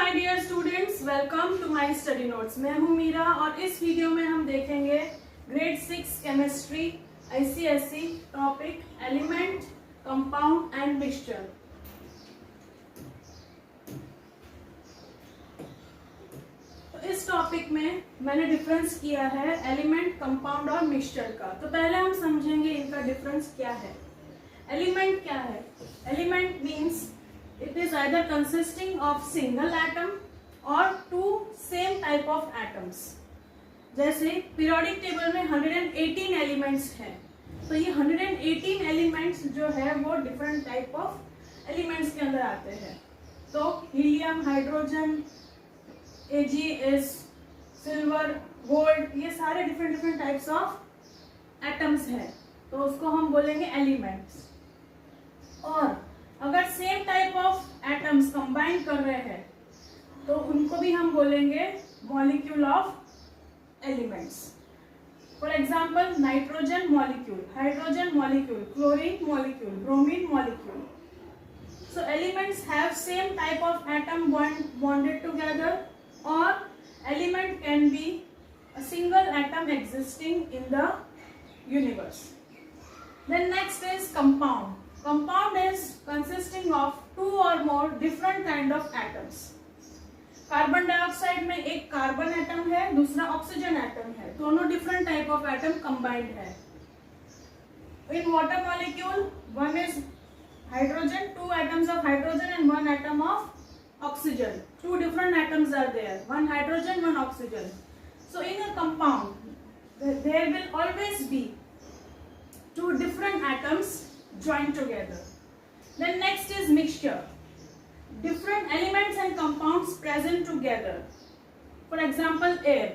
My dear students, welcome to my study notes. मैं हूं मीरा और इस वीडियो में हम देखेंगे grade 6 chemistry ICSE topic element, compound and mixture. तो इस टॉपिक में मैंने डिफरेंस किया है एलिमेंट, कंपाउंड और मिक्सचर का। तो पहले हम समझेंगे इनका डिफरेंस क्या है। एलिमेंट क्या है? Element means it is either consisting of single atom or two same type of atoms। जैसे पीरियोडिक टेबल में 118 एलिमेंट्स हैं, तो ये 118 एलिमेंट्स जो है वो डिफरेंट टाइप ऑफ एलिमेंट्स के अंदर आते हैं। तो helium, hydrogen, AgS, silver, gold, ये सारे डिफरेंट टाइप्स ऑफ एटम्स हैं, तो उसको हम बोलेंगे एलिमेंट्स। और अगर same type of atoms combine कर रहे हैं तो उनको भी हम बोलेंगे molecule of elements. For example nitrogen molecule, hydrogen molecule, chlorine molecule, bromine molecule. So elements have same type of atom bonded together, और element can be a single atom existing in the universe. Then next is compound. Compound is consisting of two or more different kind of atoms। Carbon dioxide में एक carbon atom है, दूसरा oxygen atom है, दोनों different type of atom combined है। In water molecule one is hydrogen, two atoms of hydrogen and one atom of oxygen। Two different atoms are there, one hydrogen, one oxygen। So in a compound there will always be two different atoms joined together। Then next is mixture। Different elements and compounds present together। For example air।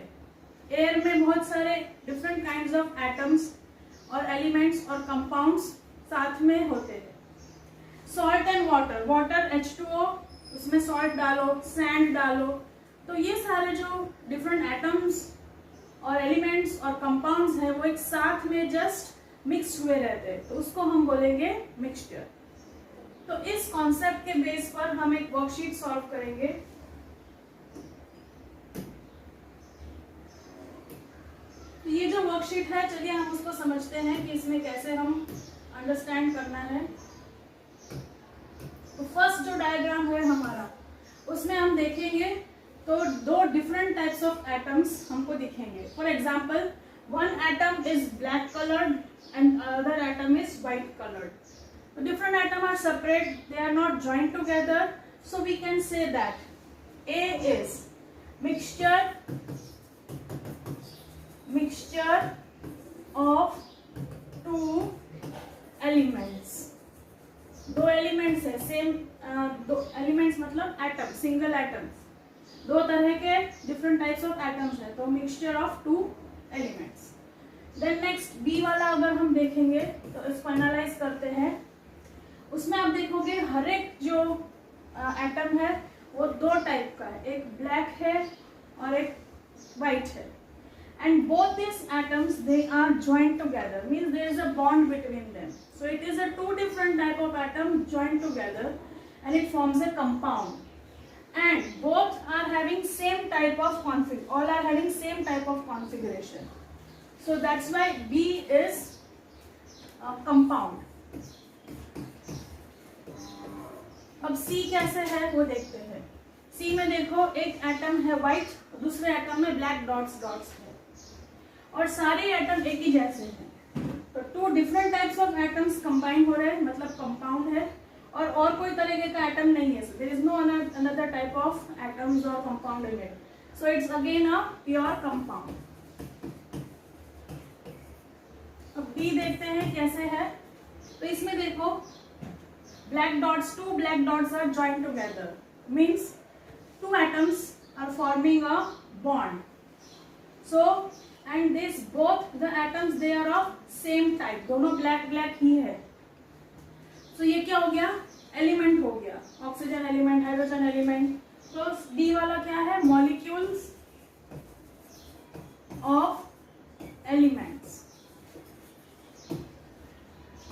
Air में बहुत सारे different kinds of atoms और elements और compounds साथ में होते हैं। Salt and water। Water H2O, उसमें salt डालो, sand डालो, तो ये सारे जो different atoms और elements और compounds हैं वो एक साथ में just मिक्स हुए रहते हैं, तो उसको हम बोलेंगे मिक्सचर। तो इस कॉन्सेप्ट के बेस पर हम एक वर्कशीट सॉल्व करेंगे। तो ये जो वर्कशीट है, चलिए हम उसको समझते हैं कि इसमें कैसे हम अंडरस्टैंड करना है। तो फर्स्ट जो डायग्राम है हमारा, उसमें हम देखेंगे तो दो डिफरेंट टाइप्स ऑफ एटम्स हमको दिखेंगे। For example one atom is black colored and other atom is white colored। The different atoms are separate, they are not joined together, so we can say that A is mixture of two elements। दो elements है, same दो elements मतलब atom, single atoms, दो तरह के different types of atoms है, तो mixture of two elements. Then next B वाला अगर हम देखेंगे तो इसको एनालाइज करते हैं। उसमें आप देखोगे हर एक जो एटम है वो दो टाइप का है, एक ब्लैक है और एक वाइट है। And both this atoms they are joined together, means there is a bond between them. So it is a two different type of atom joined together and it forms a compound. And both are having same type of all are having same type of configuration। So that's why B is a compound। अब C कैसे है वो देखते हैं। C में देखो एक atom है व्हाइट, दूसरे एटम में ब्लैक डॉट्स है, और सारे एटम एक ही जैसे हैं। तो two different types of atoms combine हो रहे हैं, मतलब कंपाउंड है, और कोई तरीके का एटम नहीं है। There is no another type of atoms और compound in it, so it's again a pure compound. अब डी देखते हैं कैसे है। तो इसमें देखो black dots, two black dots are joined together, means two atoms are forming a bond. So and this both the atoms they are of same type, दोनों black ही है। तो ये क्या हो गया? एलिमेंट हो गया, ऑक्सीजन एलिमेंट, हाइड्रोजन एलिमेंट। तो डी वाला क्या है? Molecules of elements.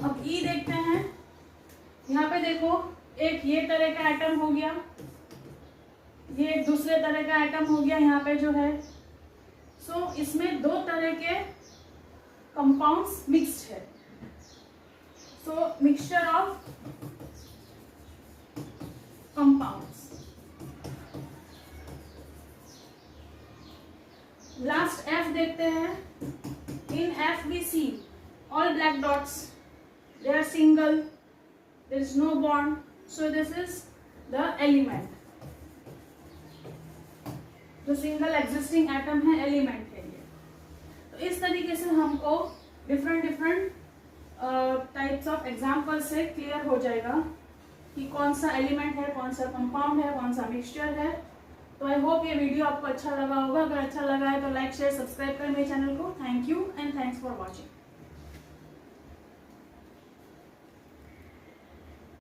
अब ई देखते हैं। यहाँ पे देखो एक ये तरह का एटम हो गया, ये एक दूसरे तरह का एटम हो गया यहाँ पे जो है। सो इसमें दो तरह के कंपाउंड्स मिक्स्ड है। So mixture of compounds. Last F देखते हैं। In F we see all black dots, they are single, there is no bond, so this is the element। जो सिंगल एग्जिस्टिंग एटम है एलिमेंट है ये। तो इस तरीके से हमको डिफरेंट टाइप्स ऑफ एग्जाम्पल से क्लियर हो जाएगा कि कौन सा एलिमेंट है, कौन सा कंपाउंड है, कौन सा मिक्सचर है। तो आई होप ये वीडियो आपको अच्छा लगा होगा। अगर अच्छा लगा है तो लाइक शेयर सब्सक्राइब करें मेरे चैनल को। Thank you and thanks for watching.